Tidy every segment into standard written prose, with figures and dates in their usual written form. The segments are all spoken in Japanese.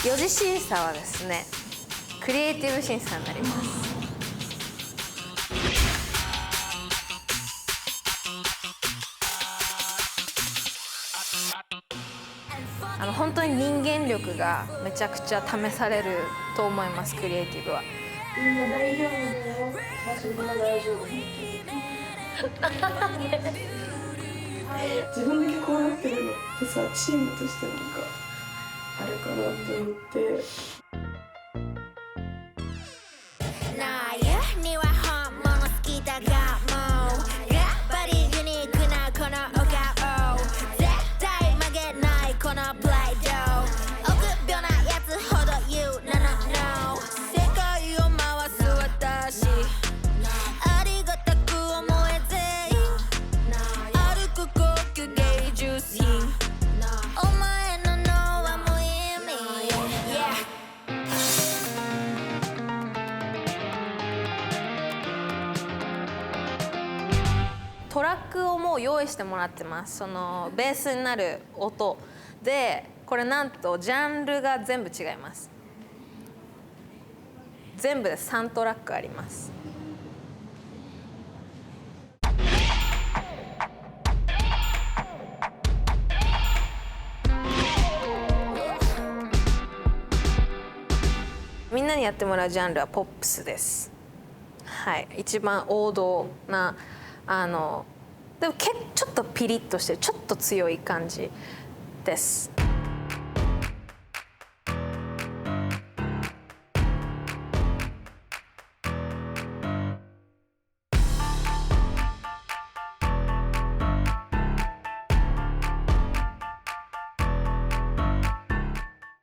4次審査はですね、クリエイティブ審査になります。本当に人間力がめちゃくちゃ試されると思います、クリエイティブは。みんな大丈夫だよ。みんな大丈夫。自分だけこうなってるのってさ、チームとしてなんかあれかなって思って。トラックをもう用意してもらってます。そのベースになる音で、これなんとジャンルが全部違います。全部で3トラックあります。みんなにやってもらうジャンルはポップスです。はい、一番王道なでもちょっとピリッとしてる、ちょっと強い感じです。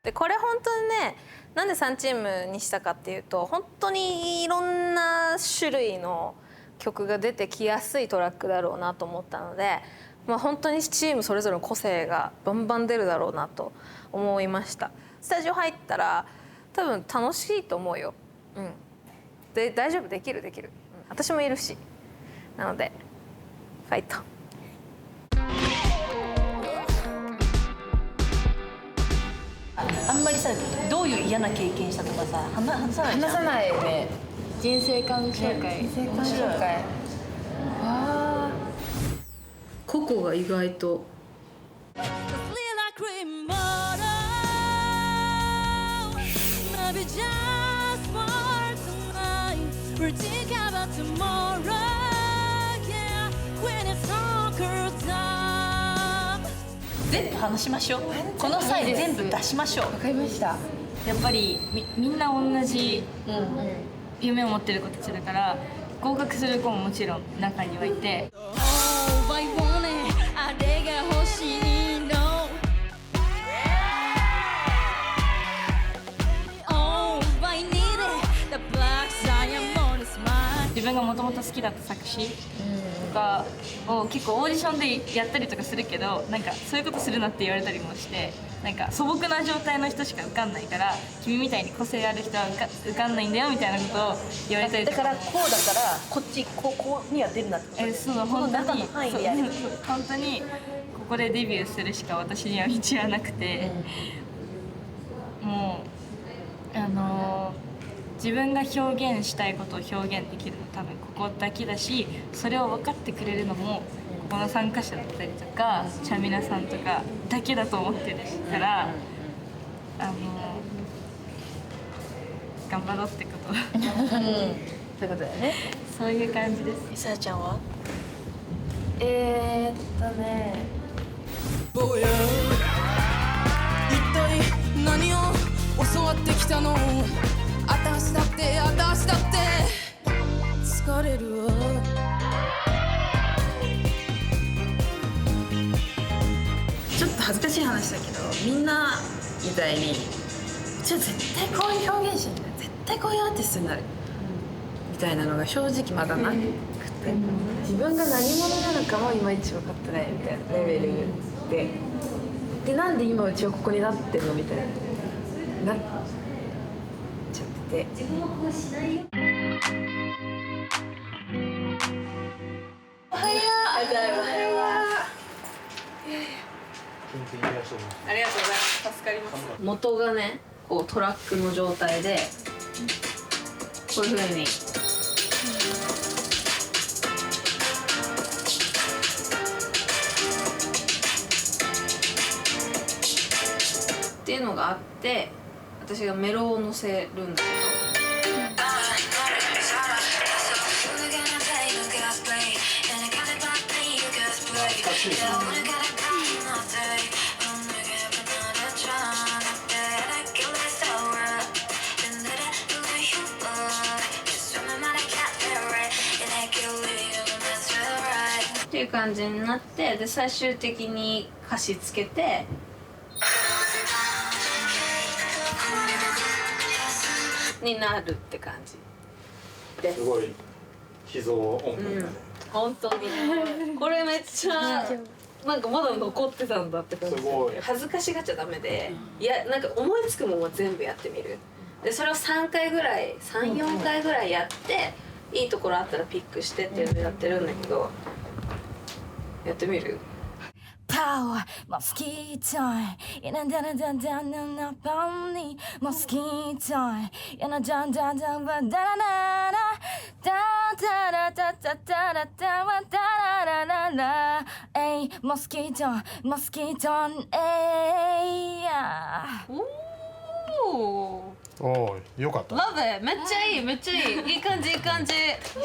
でこれ本当にね、なんで3チームにしたかっていうと、本当にいろんな種類の曲が出てきやすいトラックだろうなと思ったので、本当にチームそれぞれの個性がバンバン出るだろうなと思いました。スタジオ入ったら多分楽しいと思うよ。で大丈夫、できる、私もいるし。なのでファイト。あんまりさ、どういう嫌な経験したとかさ、話さないじゃん。話さないね。人生観紹介。人生観紹介。ああ。ココが意外と。全部話しましょう。この際で全部出しましょう。わかりました。やっぱりみんな同じ夢を持ってる子たちだから、合格する子ももちろん中にはいて。自分がもともと好きだった作詞とかを結構オーディションでやったりとかするけど、なんかそういうことするなって言われたりもして、なんか素朴な状態の人しか受かんないから、君みたいに個性ある人は受かんないんだよみたいなことを言われたりとか。だからこうだからこっちこうには出るなって。そう本当に本当にここでデビューするしか私には道はなくて、もう自分が表現したいことを表現できるの多分ここだけだし、それを分かってくれるのもここの参加者だったりとかチャミナさんとかだけだと思ってるから、頑張ろうってことそういうことだよね。そういう感じです。みさちゃんは？坊や、一体何を教わってきたの？あたしだって疲れるわ。ちょっと恥ずかしい話だけど、みんなみたいに絶対こういう表現者になる、絶対こういうアーティストになる、みたいなのが正直まだなくて、自分が何者なのかもいまいち分かってないみたいなレベルで、なんで今うちはここになってんのみたいななっちゃってて。おはよう。ありがとうございます。助かります。元がね、こうトラックの状態でこういう風にっていうのがあって、私がメロを乗せるんだけど。っていう感じになって、で最終的に歌詞つけてになるって感じです。すごい秘蔵音楽だね。本当にこれめっちゃなんかまだ残ってたんだって感じ。すごい恥ずかしがっちゃダメで、いやなんか思いつくもんは全部やってみる。でそれを3回ぐらい3、4回ぐらいやって、いいところあったらピックしてっていうのをやってるんだけど、やってみるPower, mosquito, in a dun dun dun dun dun bunny, mosquito, in a dun dun dun dun da da da da da da da da da da da da, hey, mosquito, mosquito, hey, yeah. おーおー、よかった。ラブめっちゃいい、めっちゃいい、いい感じいい感じい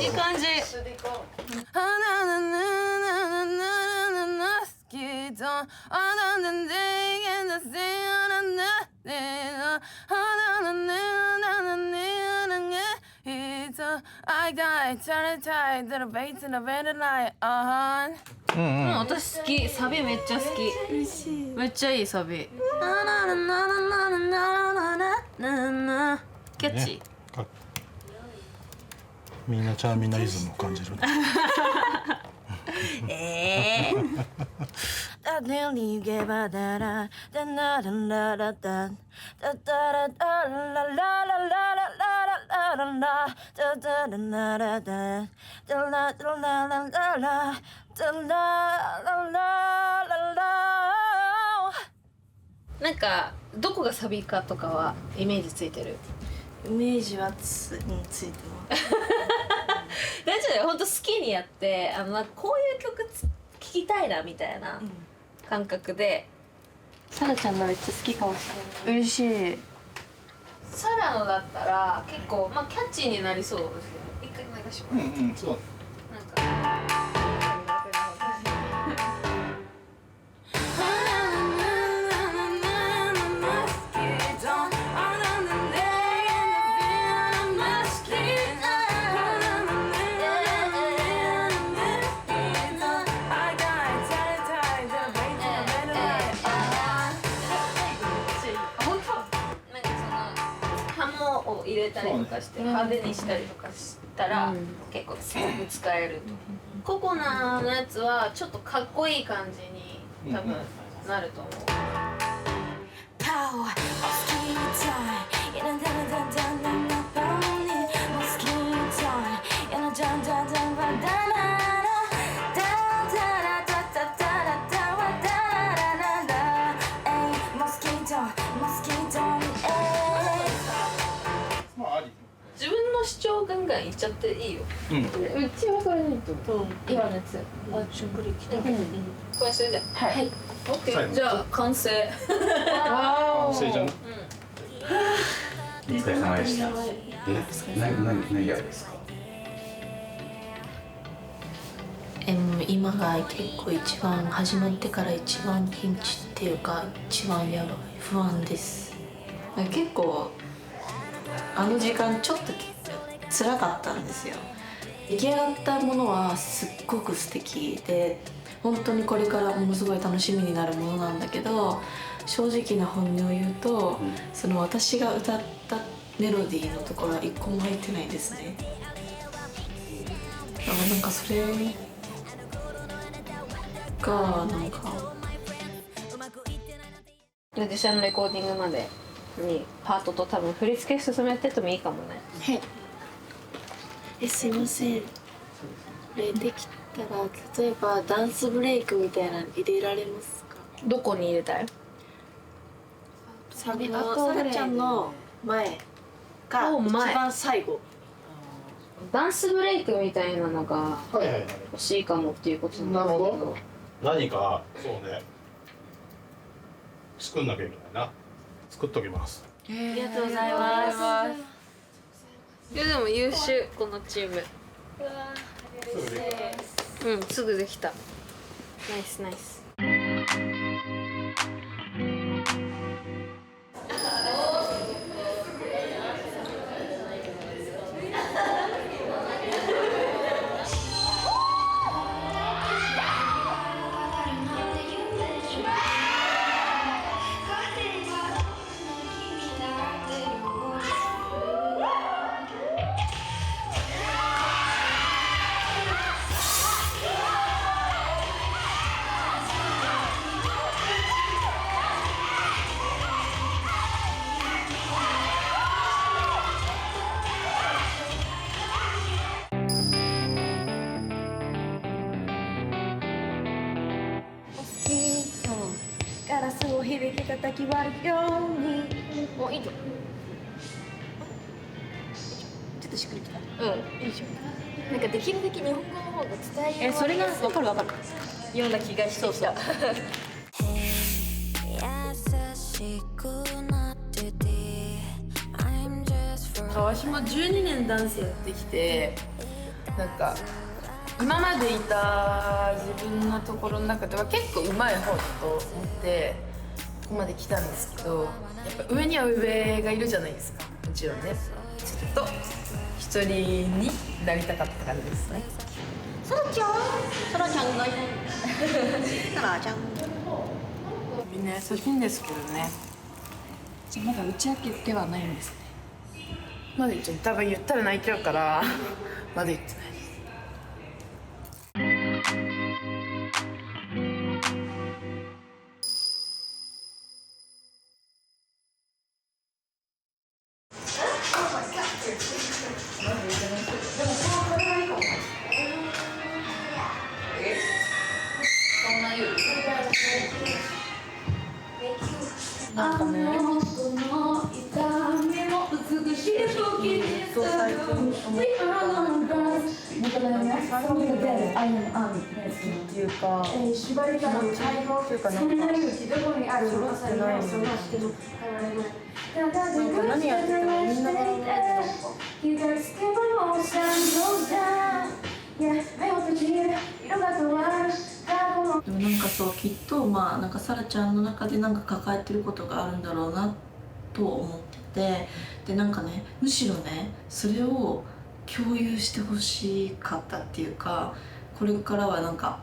い感じ。私好き、サビめっちゃ好き。嬉しい。めっちゃいいサビ。キャッチね、みんなちゃんみんなイズムを感じるね。だねにげばだらだなだなだだだだだだらららららららららだだだなだだだらららららだらららら。なんかどこがサビかとかはイメージついてる？イメージはついてます。大丈夫だよ、本当好きにやって、なんかこういう曲聴きたいなみたいな感覚で。サラちゃんのめっちゃ好きかもしれない。嬉しい。サラのだったら結構まあキャッチーになりそうですけど、一回お願いします。うんうん、そう。なんか。入れたりとかして派手にしたりとかしたら結構使えると。ココナのやつはちょっとかっこいい感じに多分なると思う。自分の主張ガンガン言っちゃっていいよ。うちはこれないと今のやつ。あ、しゅんくりきた。これそれで。はい。オッケー。じゃあ完成。完成じゃん。お疲れ様でした。何やるんですか？今が結構一番始まってから一番ピンチっていうか一番やばい不安です。結構あの時間ちょっと辛かったんですよ。出来上がったものはすっごく素敵で本当にこれからものすごい楽しみになるものなんだけど、正直な本音を言うと、その私が歌ったメロディーのところは一個も入ってないですね。だからなんかそれがなんか実際のレコーディングまでにパートと多分振り付け進めてってもいいかもね。はい。すいません。これできたら例えばダンスブレイクみたいなの入れられますか？どこに入れたい？サビのさらちゃんの前が一番最後。ダンスブレイクみたいなのがはいはいはい。欲しいかもっていうことなんですけなるほどど。何かそうね。作んなきゃいけないな。作っときます。ありがとうございます。いやでも優秀このチーム。うんすぐできた。ナイスナイス。ガラスを響き叩き割るように。おいいじゃん。ちょっとしっくりきた。うんいいじゃん。なんかできるだけ日本語の方が伝えやすい。それが分かる分かる。ような気がしてきた。わしも12年ダンスやってきて、なんか今までいた自分のところの中では結構上手い方だと思ってここまで来たんですけど、やっぱ上には上がいるじゃないですか。もちろんね、ちょっと一人になりたかった感じですね。そらちゃんがいない。そらちゃん。みんな優しいんですけどね。まだ打ち明けてはないんですね。まだ言っちゃう。多分言ったら泣いちゃうからまだ言ってないです。なんかね、っていうか、縛りがないっていうか、なんか揃ってないのに、何やっててもみんながでもなんかそうきっとまあなんかさらちゃんの中でなんか抱えてることがあるんだろうなと思ってて、でなんかねむしろねそれを共有してほしかったっていうか、これからはなんか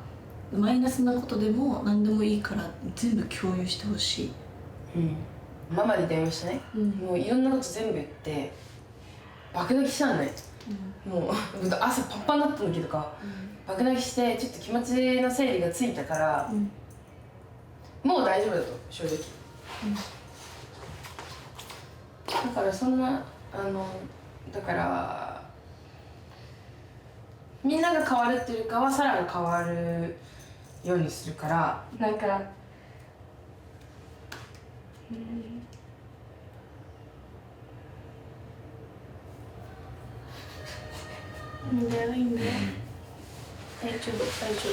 マイナスなことでも何でもいいから全部共有してほしい。ママに電話してね、もういろんなこと全部言って爆泣きしたのね、もう朝パンパンだった時とか、爆泣きしてちょっと気持ちの整理がついたから、もう大丈夫だと正直、だからそんなだからみんなが変わるっていうよりかはサラが変わるようにするから、なんかいいんだよいいんだよ、大丈夫大丈夫。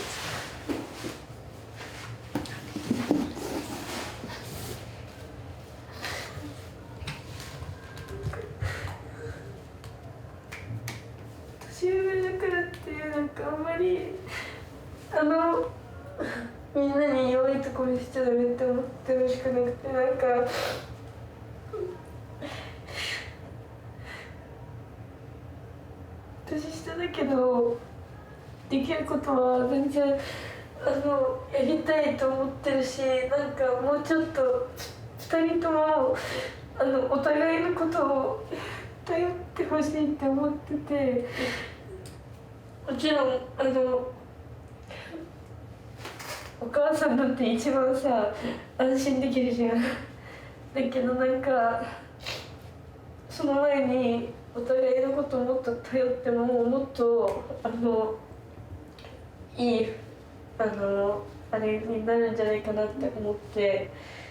年上だからってなんかあんまりみんなに弱いところにしちゃダメって思ってほしくなくて、なんか年下だけどできることは全然やりたいと思ってるし、なんかもうちょっと2人ともお互いのことを頼ってほしいって思ってて、もちろんお母さんだって一番さ安心できるじゃん。だけどなんかその前にお互いのことをもっと頼ってももっといいあれになるんじゃないかなって思って、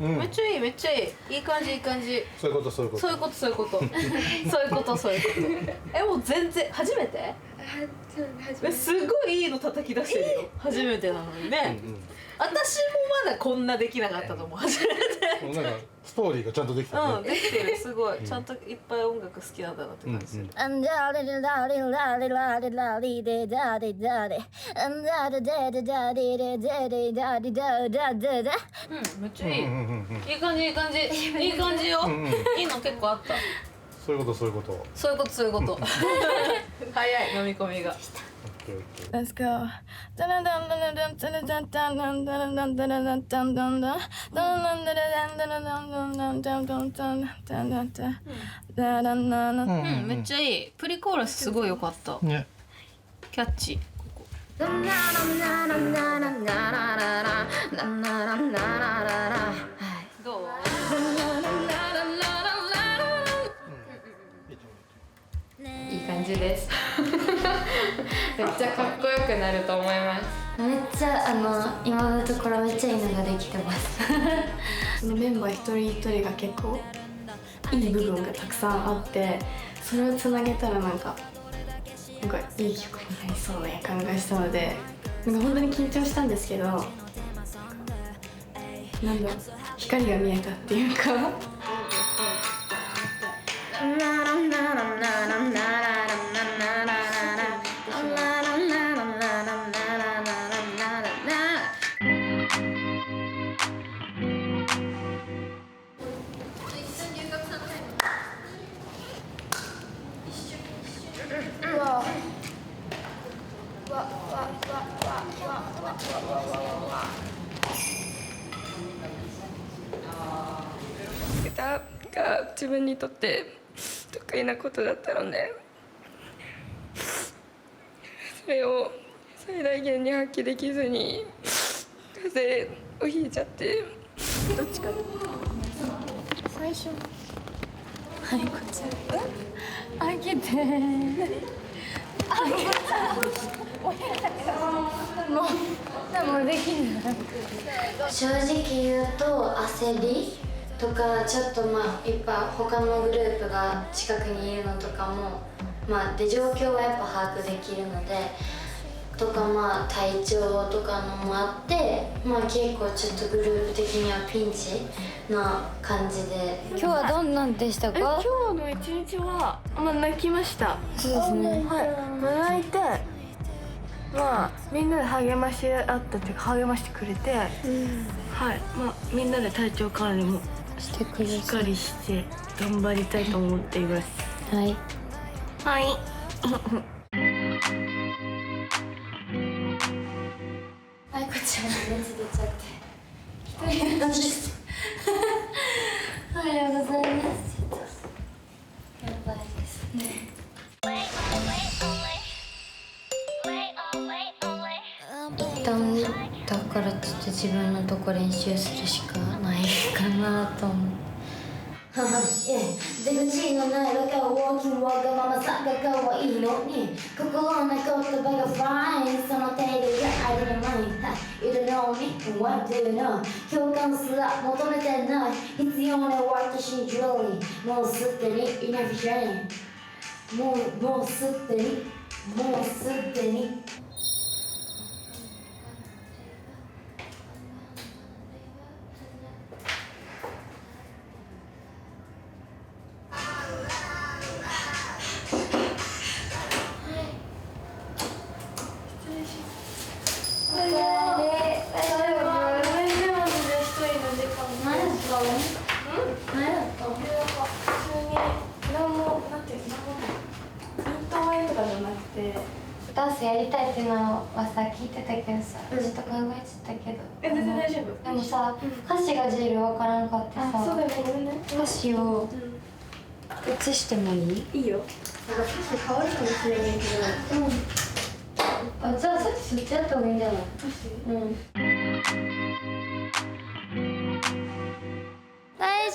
めっちゃいいめっちゃいいいい感じいい感じ。そういうことそういうこと。そういうことそういうことそういうことそういうこともう全然初めてすごいいいの叩き出してるよ。初めてなのにね、私もまだこんなできなかったと思う。初めてもうなんかストーリーがちゃんとできたね。できてるすごいちゃんといっぱい音楽好きなんだなって感じする。めっちゃいい。いい感じいい感じいい感じよ。いいの結構あった。そういうことそういうこと。そういうことそういうこと。早い飲み込みが。Let's go. Mm, めっちゃいい。プリコーラスすごい良かった。ね。キャッチ。どう？いい感じですめっちゃかっこよくなると思います。めっちゃ今のところめっちゃいいのができてますメンバー一人一人が結構いい部分がたくさんあって、それをつなげたらなんかいい曲になりそうな予感がしたので、なんか本当に緊張したんですけど、なんだろう、光が見えたっていうか。歌が自分にとって得意なことだったので、それを最大限に発揮できずに風邪をひいちゃって。どっちか最初はいこちら開けてもうできない。正直言うと焦りとか、ちょっといっぱい他のグループが近くにいるのとかもで状況はやっぱ把握できるのでとか、体調とかのもあって、結構ちょっとグループ的にはピンチな感じで。今日はどんなんでしたか？今日の一日は泣きました。そうですね。はい、泣いて、みんなで励まし合ったっていうか励ましてくれて、はい、みんなで体調管理もしてくれしっかりして頑張りたいと思っています。はいはい。あいこちゃんが熱出ちゃって一人なんですおはようございます。やばいですね。一旦だからちょっと自分のとこ練習するしかないかなと思って。出口のないロカウォーキングわがままさが可愛いのに心の言葉がファインその程度じゃありのない You don't know me, what do you know 共感すら求めてない必要な私にジュエリーもうすでに enough shame もうすでにダンスやりたいっていうのはさ聞いてたけどさ、ちょっと考えちゃったけど。全然大丈夫。でもさ、歌詞がジェルわからんかってさ。そうだよね、ごめんね。歌詞を映してもいい？いいよ。なんか歌詞変わるかもしれないけど。じゃあさっきそっちやった方がいいんじゃない？大丈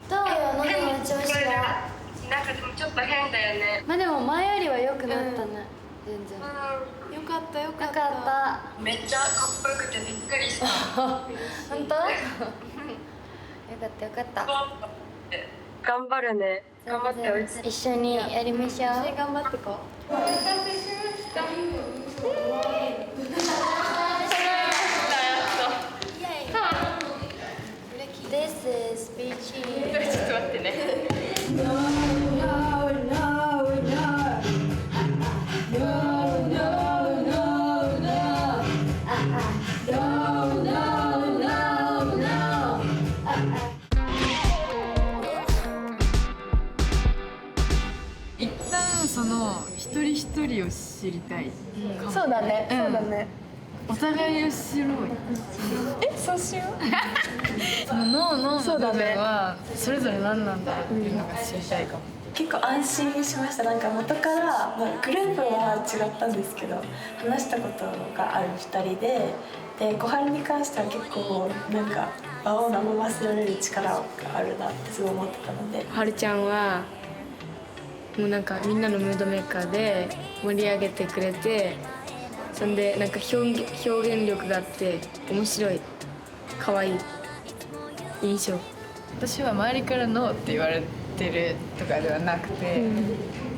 夫？どうよ、喉の調子は。なんかでもちょっと変だよね。でも前よりは良くなったね。全然。よかったよかった。よかった。めっちゃかっこよくてびっくりした。本当？よかったよかった。頑張るね。頑張っておいしい。一緒にやりましょう。頑張ってこう。お待たせしました。This is Peachy. ちょっと待ってね。一旦その一人一人を知りたい。そうだね。そうだね。お互いを知ろうよ。そうしよう。その脳の部分はそれぞれ何なんだろうっていうのが知りたいかも。結構安心しました。なんか元から、グループは違ったんですけど話したことがある2人で小春に関しては結構なんか場を和ませられる力があるなってすごい思ってたので、はるちゃんはもうなんかみんなのムードメーカーで盛り上げてくれて、そんでなんか表現力があって面白い可愛い印象。私は周りからノーって言われてるとかではなくて、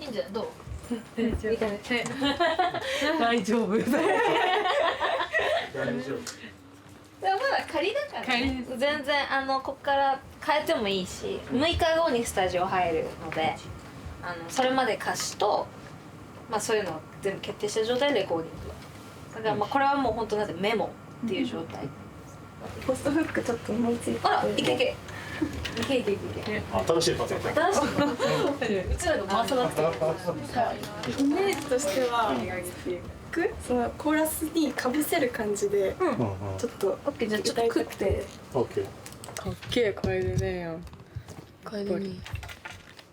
いいんじゃない？どう？大丈夫。でもまだ仮だから、ね、全然こっから変えてもいいし、6日後にスタジオ入るので、それまで歌詞と、そういうのを全部決定した状態でレコーディングだからこれはもう本当なんてメモっていう状態。ポストフックちょっと思いついて、あら、いけいけ新しいパターン。新しいパターン。うちらが回さなくていい。イメージとしてはそのコーラスにかぶせる感じで、ちょっとオッケー、じゃあちょっと食って。オッケー。かっけえ楓ねやん楓ね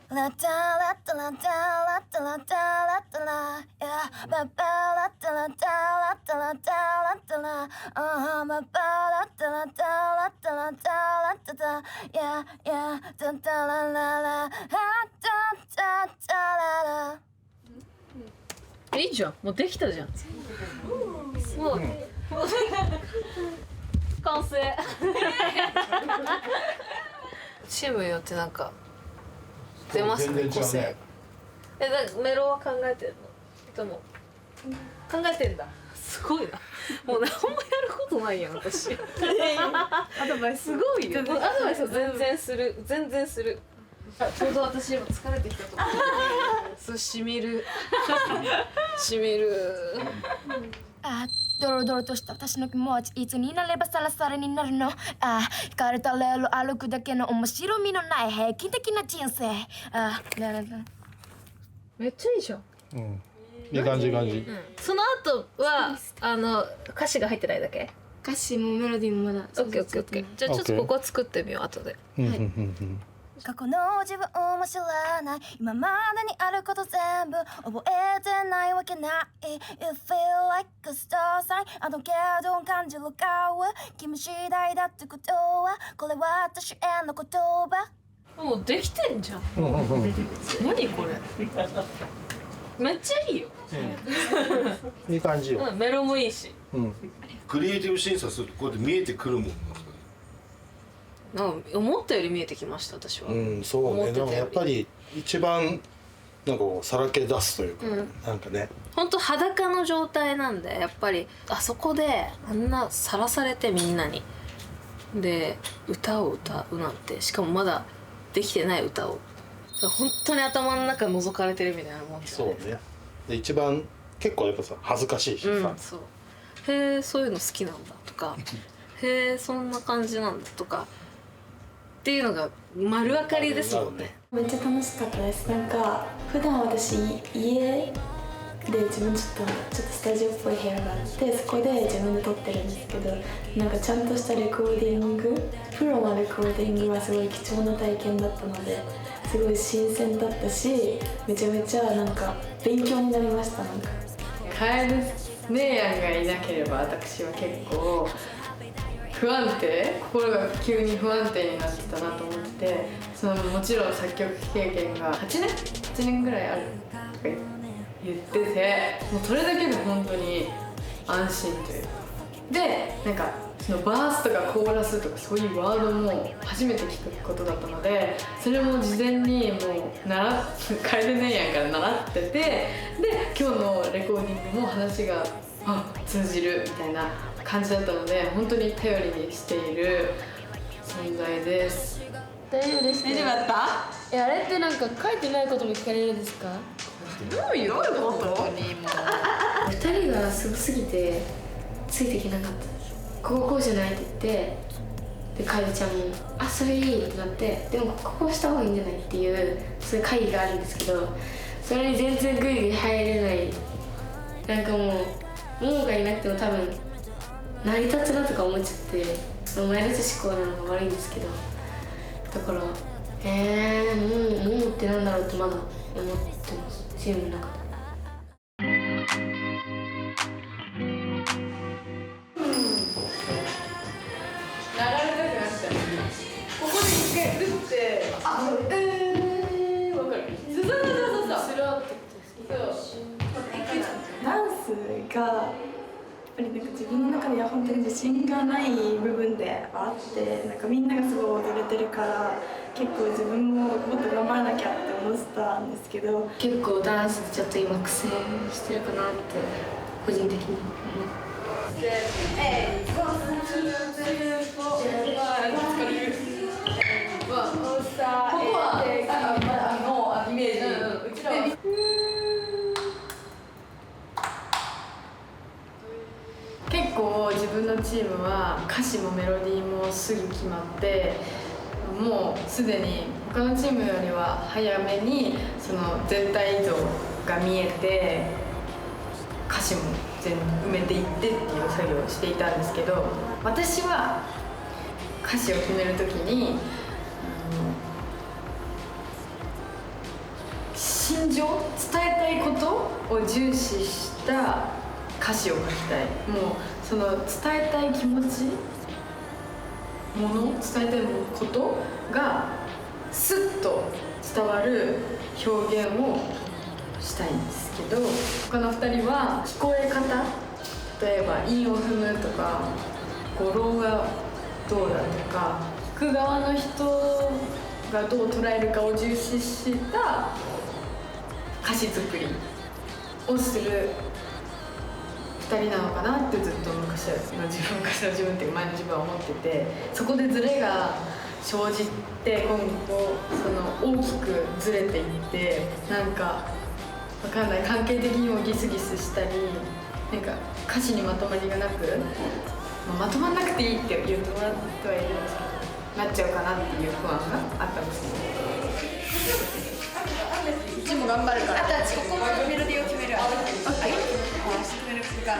ラタラタラタラタラタラタラやババラタラタラタラタラタラババラタラタラタラタラタタややタタラララタタタララ。いいじゃん、もうできたじゃん。もう完成。チームによってなんか出ますね、個性。メロは考えてるの？でも考えてんだ。すごいな。もう何もやることないやん私。アドバイスすごいよ。アドバイスは全然する、全然する。ちょうど私今疲れてきたと思う。そうしみる。しみる。ドロドロとした私の気持ちいつになればサラサラになるの惹かれたレール歩くだけの面白みのない平均的な人生めっちゃいいじゃん。いい感じいい感じ。その後は歌詞が入ってないだけ？歌詞もメロディーもまだ。オッケーオッケーオッケー。じゃあちょっとここ作ってみよう後で。過去の自分も知らない今までにあること全部覚えてないわけない You feel like a star sign あのけど感じる顔君次第だってことはこれは私への言葉もうできてんじゃん。何これめっちゃいいよ。いい感じよ。メロもいいし。クリエイティブ審査するとこうやって見えてくるもん。思ったより見えてきました私は。そうね。でもやっぱり一番なんかこうさらけ出すというか、なんかね。本当裸の状態なんでやっぱりあそこであんなさらされてみんなにで歌を歌うなんてしかもまだできてない歌を本当に頭の中覗かれてるみたいなもんですよね。そうね。で一番結構やっぱさ恥ずかしいしさ。そう。へえそういうの好きなんだとかへえそんな感じなんだとか。っていうのが丸分かりですもんね。めっちゃ楽しかったです。なんか普段私家で自分ちょっとスタジオっぽい部屋があってそこで自分で撮ってるんですけどなんかちゃんとしたレコーディングプロのレコーディングはすごい貴重な体験だったのですごい新鮮だったしめちゃめちゃなんか勉強になりました。なんかカエル姉やんがいなければ私は結構不安定心が急に不安定になってたなと思ってもちろん作曲経験が8年ぐらいあるとか言っててもうそれだけで本当に安心というかでなんかそのバースとかコーラスとかそういうワードも初めて聞くことだったのでそれも事前にもうカエル姉やんから習っててで今日のレコーディングも話が通じるみたいな感じだったので本当に頼りにしている存在です。大丈夫ですか？大丈夫だった？あれってなんか書いてないことも聞かれるんですか？どういうこと？2人がすごすぎてついていけなかった。こうじゃないって言ってでカエルちゃんもそれいいってなってでもこうした方がいいんじゃないっていうそういう会議があるんですけどそれに全然グイグイ入れないなんかもうがいなくても多分成り立つなとか思っちゃってマイナス思考なのが悪いんですけどだからもうってなんだろうってまだ思ってますチームの中で。ここで一回打ってわかる。ダンスがやっぱりなんか自分の中では本当に自信がない部分ではあってなんかみんながすごい踊れてるから結構自分ももっと頑張らなきゃって思ってたんですけど結構ダンスちょっと今苦戦してるかなって個人的に思ってここはイメージうちらは結構自分のチームは歌詞もメロディーもすぐ決まってもうすでに他のチームよりは早めにその全体像が見えて歌詞も全部埋めていってっていう作業をしていたんですけど私は歌詞を決めるときに感情、伝えたいことを重視した歌詞を書きたい。もうその伝えたい気持ち、伝えたいことがスッと伝わる表現をしたいんですけど、他の2人は聞こえ方、例えば韻を踏むとか語呂がどうだとか、聞く側の人がどう捉えるかを重視した歌詞作りをする2人なのかなってずっと昔の自分っていうか前の自分は思ってて、そこでズレが生じて今後その大きくずれていって、なんかわかんない、関係的にもギスギスしたり、なんか歌詞にまとまりがなく、まとまんなくていいって言ってもらってはいるんですけど、なっちゃうかなっていう不安があったんですけど、うちも頑張るから。あとはここもメロディーを決める。はい。決める時間。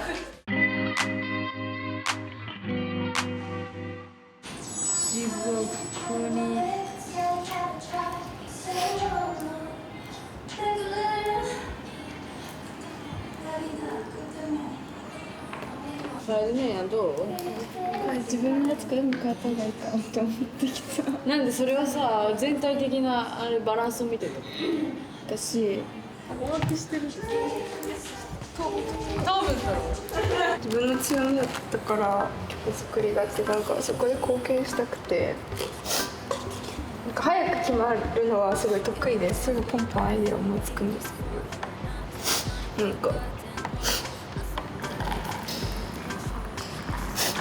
地獄にそれね、どう？自分のやつから向かった方がいいかなって思ってきた。なんでそれはさ、全体的なバランスを見てる。私ぼーっとしてる。多分だろう。自分の強みだったから曲作りがって、なんかそこで貢献したくて、なんか早く決まるのはすごい得意ですぐポンポンアイデア思いつくんですけど、なんか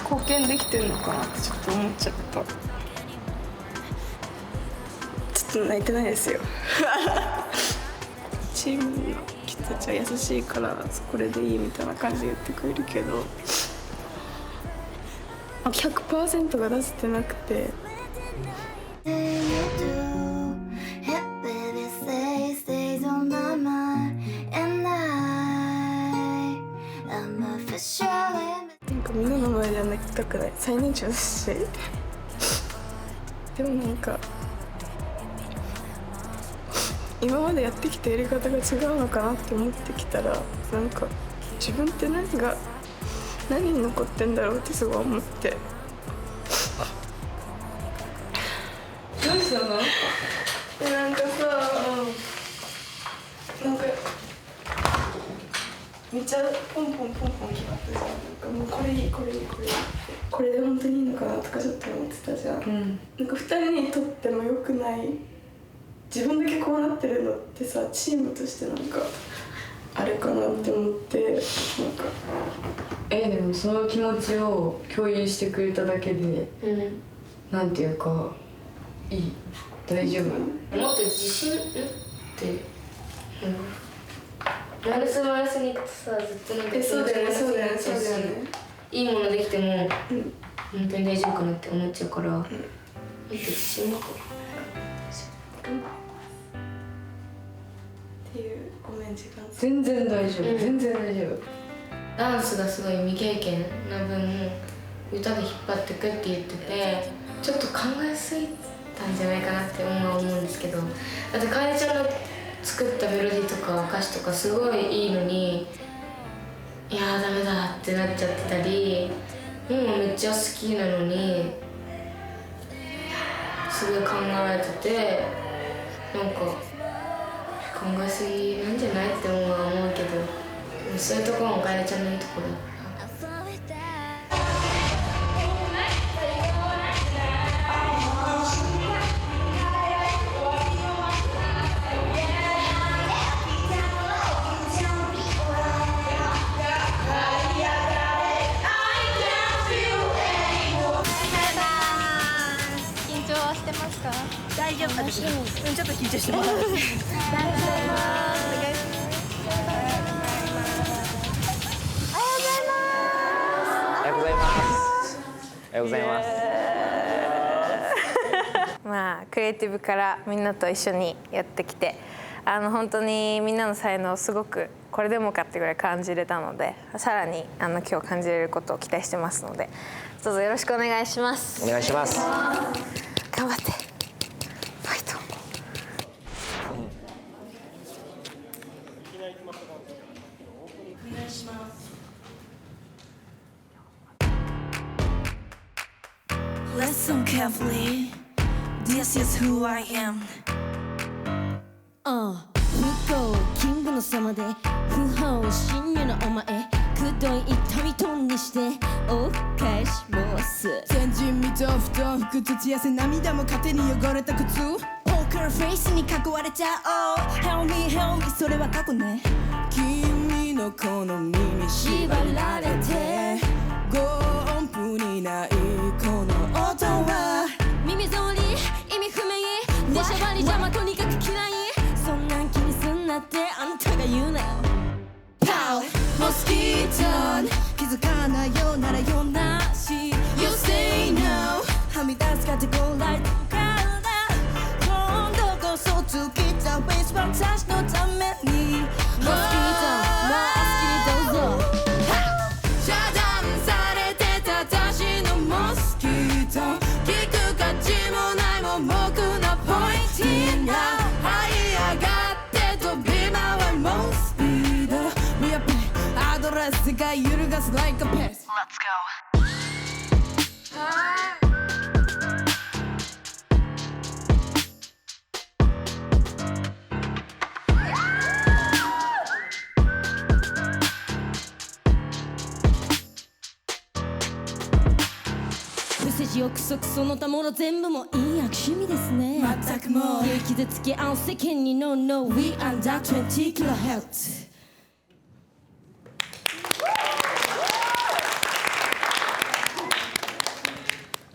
貢献できてるのかなってちょっと思っちゃった。ちょっと泣いてないですよチームの人たちは優しいからこれでいいみたいな感じで言ってくれるけど、100% が出せてなくて。なんかみんなの前では泣きたくない、最年長だしでもなんか今までやってきたやり方が違うのかなって思ってきたら、なんか自分って何に残ってんだろうってすごい思って。どうしたの？なんかさ、なんかめっちゃポンポン決まってさ、なんかもうこれいいこれで本当にいいのかなとかちょっと思ってたじゃん、なんか2人にとっても良くない、自分だけこうなってるのってさ、チームとしてなんかあれかなって思って、なんかでもその気持ちを共有してくれただけで、なんていうかいい、大丈夫。もっと自信って、マルスに行くとさ、ずっとなんかそうだよねいいものできても、本当に大丈夫かなって思っちゃうから、もっと自信持ってっていう、ごめん時間。全然大丈夫、全然大丈夫。ダンスがすごい未経験な分、歌で引っ張ってくって言ってて、ちょっと考えすぎたんじゃないかなって思うんですけど、だって楓ちゃんの作ったメロディーとか歌詞とかすごいいいのに、いやーダメだってなっちゃってたり、もうめっちゃ好きなのにすごい考えてて、なんか考えすぎなんじゃないって思うけど、そういうところも楓ちゃんのいいところだから。大丈夫です。ちょっと緊張してます。おはようございます。おはようございます。おはようございます。まあクリエイティブからみんなと一緒にやってきて、本当にみんなの才能をすごくこれでもかってぐらい感じれたので、さらに今日感じれることを期待してますので、どうぞよろしくお願いします。お願いします。頑張って。ファイト。Listen carefully. This is who I am. 不幸キングの様で不法侵入のお前くどい痛みとにしてお返します前人未到不当服土痩せ涙も糧に汚れた靴ポーカーフェイスに囲われちゃおう Help me help me それは過去ね君の好みに縛られて音符にないこの音は耳障り意味不明出しゃばり邪魔とにかく嫌いそんなん気にすんなってあんたが言うなよパウモスキート気づかないようならよなし You say no はみ出すカテゴライトから今度こそ突きたフェイス私のためにモスキートもう好きにどうぞ遮断されてた私のモスキート聞く価値もない盲目なポイントが這い上がって飛び回る猛スピード We are pain アドレス世界揺るがす like a pest Let's go 不正字憶測その他もの全部もいい悪趣味ですね全くもう傷つき合う世間に No no We under 20 kHz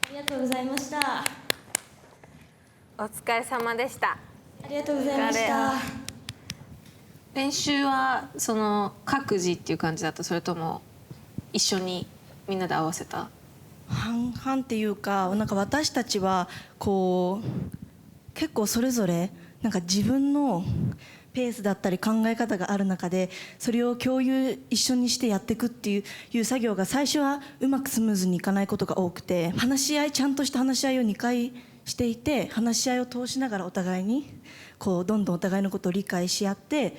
ありがとうございましたお疲れ様でした。ありがとうございました練習はその各自っていう感じだった？それとも一緒にみんなで合わせた？半々っていうか、なんか私たちはこう結構それぞれなんか自分のペースだったり考え方がある中でそれを共有一緒にしてやっていくっていう作業が最初はうまくスムーズにいかないことが多くて、話し合いちゃんとした話し合いを2回していて、話し合いを通しながらお互いにこうどんどんお互いのことを理解し合って、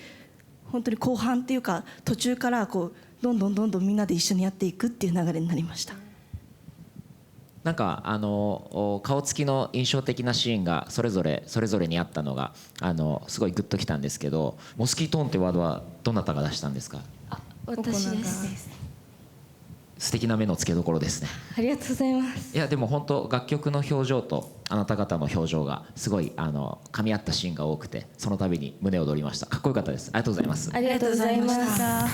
本当に後半っていうか途中からこうどんどんみんなで一緒にやっていくっていう流れになりました。なんか顔つきの印象的なシーンがそれぞれにあったのがすごいグッときたんですけど、モスキートーンってワードはどなたが出したんですか？私です。素敵な目の付けどころですね。ありがとうございます。いやでも本当楽曲の表情とあなた方の表情がすごい噛み合ったシーンが多くて、その度に胸躍りました。かっこよかったです。ありがとうございます。ありがとうございました。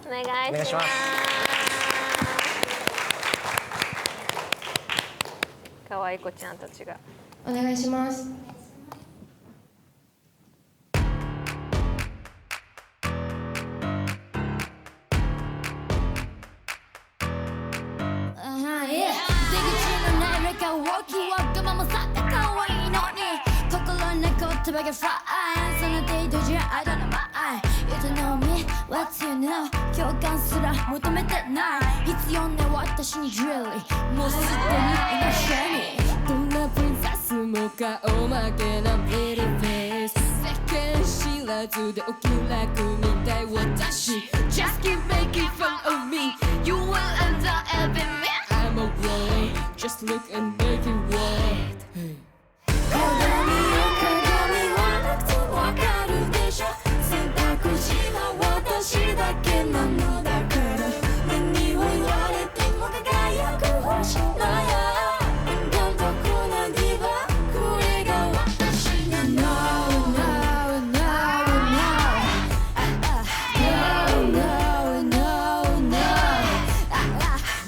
お願いします。可愛い子ちゃんたちが。お願いします。その程度じゃ I don't know my eye You don't know me, what's you know 共感すら求めてない必要ね私にジュエリーもうすでに今シャニーどんなプリンセスも顔負けなプリティフェイス世間知らずでお気楽みたい私 Just keep making fun of me You will end up having me I'm away Just look and make it right 私だけなのだから何を言われても輝く星のようどこのディバこれが私なの No, no, no, no, no,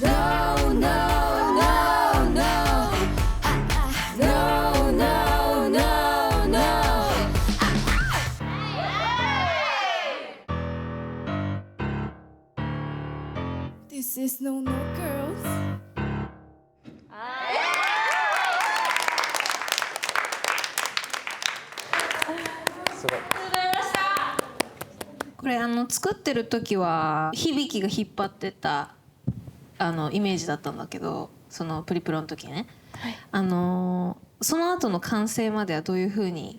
no, no, no, no, no, no, no, no, no This is no girls. すごい。これ作ってる時は響が引っ張ってたイメージだったんだけど、そのプリプロの時ね、はい、その後の完成まではどういう風に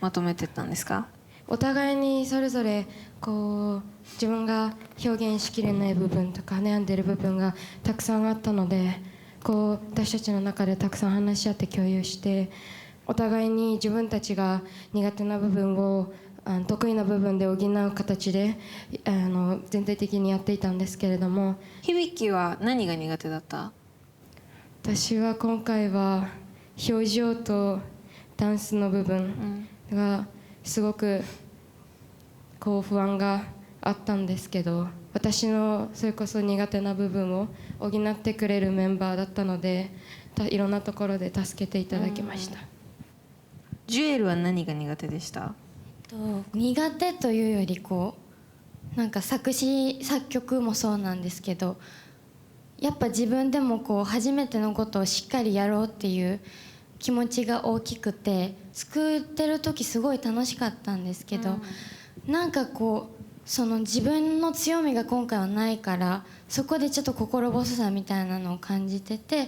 まとめてったんですか？お互いにそれぞれこう自分が表現しきれない部分とか悩んでる部分がたくさんあったので、こう私たちの中でたくさん話し合って共有して、お互いに自分たちが苦手な部分を得意な部分で補う形で全体的にやっていたんですけれども。響は何が苦手だった？私は今回は表情とダンスの部分がすごくこう不安があったんですけど、私のそれこそ苦手な部分を補ってくれるメンバーだったので、いろんなところで助けていただきました。ジュエルは何が苦手でした？苦手というよりこうなんか作詞作曲もそうなんですけど、やっぱ自分でもこう初めてのことをしっかりやろうっていう気持ちが大きくて、作ってる時すごい楽しかったんですけど、なんかこうその自分の強みが今回はないから、そこでちょっと心細さみたいなのを感じてて、っ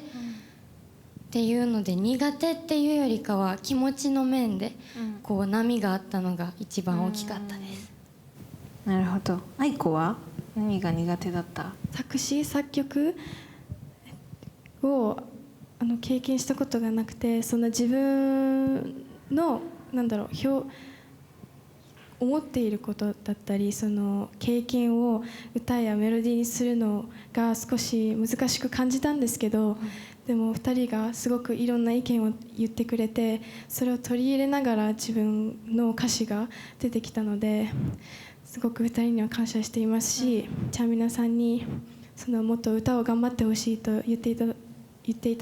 ていうので苦手っていうよりかは気持ちの面でこう波があったのが一番大きかったです。なるほど。愛子は何が苦手だった？作詞作曲を経験したことがなくて、そんな自分の思っていることだったり、その経験を歌やメロディーにするのが少し難しく感じたんですけど、でも2人がすごくいろんな意見を言ってくれて、それを取り入れながら自分の歌詞が出てきたので、すごく2人には感謝していますし、ちゃんみなさんにもっと歌を頑張ってほしいと言っていた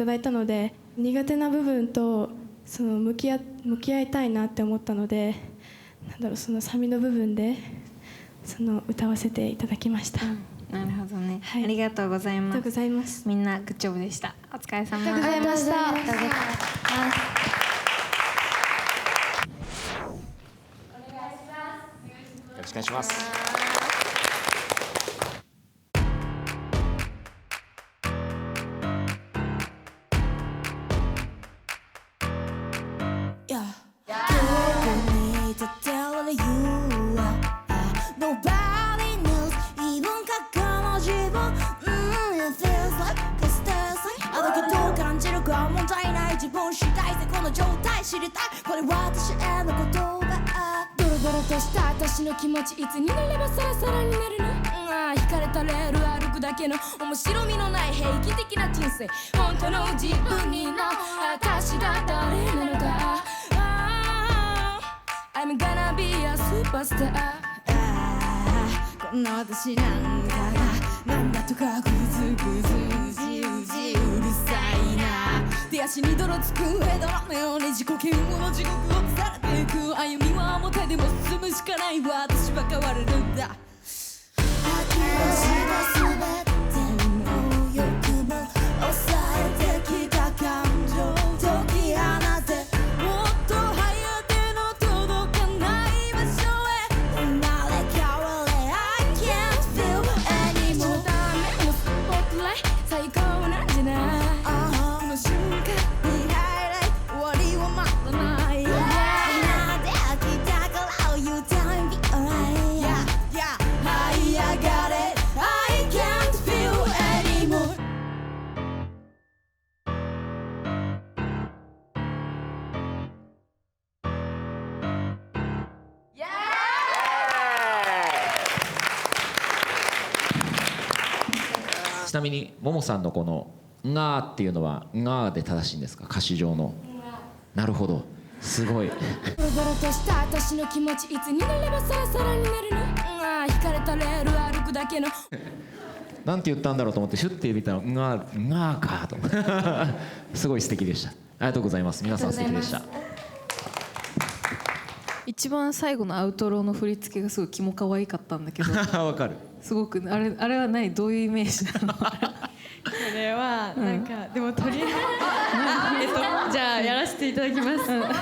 だいたので、苦手な部分と向き合いたいなって思ったので、そのサビの部分で歌わせていただきました。なるほどね、はい、ありがとうございます。ありがとうございます。みんなグッジョブでした。お疲れ様でした。ありがとうございました。よろしくお願いします。知りたい、これ私への言葉。ドロドロとした私の気持ち、いつになればサラサラになるの。惹かれたレール歩くだけの面白みのない平気的な人生。本当の自分にな、私が誰なのか。I'm gonna be a superstar。こんな私なんかがなんだとかグズグズうじうじうるさいな。手足に泥つくヘドラのように自己嫌悪の地獄をされていく。歩みは表でも進むしかない。私は変われるんだ。諦めすべての欲も抑えてきた感情解き放て、もっと早手の届かない場所へ生まれ変われ。 I can't feel anymore。 ダメもスポットライト最高なんじゃない。この瞬間にハイライト、終わりはまだない。なんで飽きたから You tell me alright。 這い上がれ I can't feel anymore。 ちなみにももさんのこの「んがー」っていうのは「んがー」で正しいんですか、歌詞上の。なるほど、すごい。ドロドロとした私の気持ち、いつになればサラサラになるの。惹かれたレール歩くだけの。なんて言ったんだろうと思ってシュッて見たら「んがー」「んがー」かとすごい素敵でした。ありがとうございます。皆さん素敵でした。一番最後のアウトローの振り付けがすごいキモ可愛かったんだけどわかる。すごくあれは何、どういうイメージなの？これはなんか、でもとりあえずじゃあやらせていただきます。5、6、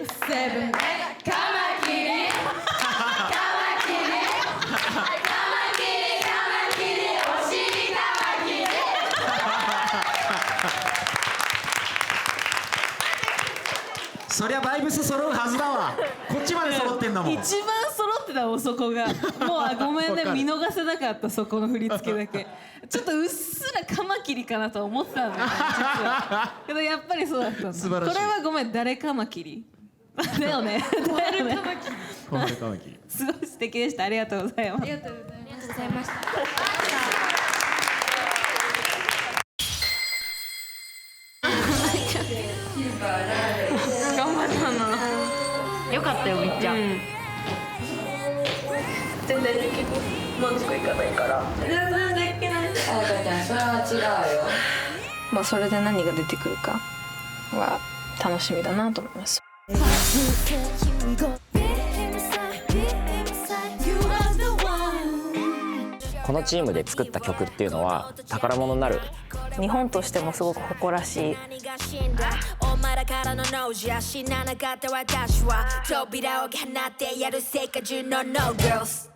7、カマキリそりゃバイブス揃うはずだわ。こっちまで揃ってってんだもん。一番揃ってたもんそこが。もうごめんね、見逃せなかったそこの振り付けだけ。ちょっとうっすらカマキリかなと思ってたんだよね実は。けどやっぱりそうだったんだ。素晴らしい。これはごめん、誰カマキリだよね。だよね。小春カマキリ。すごい素敵でした。ありがとうございます。ありがとうございました。頑張ったな。よかったよめっちゃ。全然できる。満足いかないから。全然できない。あやかちゃんそれは違うよ。まあそれで何が出てくるかは楽しみだなと思います。このチームで作った曲っていうのは宝物になる。日本としてもすごく誇らしい。お前らからのノージャ死ななかった私は扉を放ってやる世界中のノーガールズ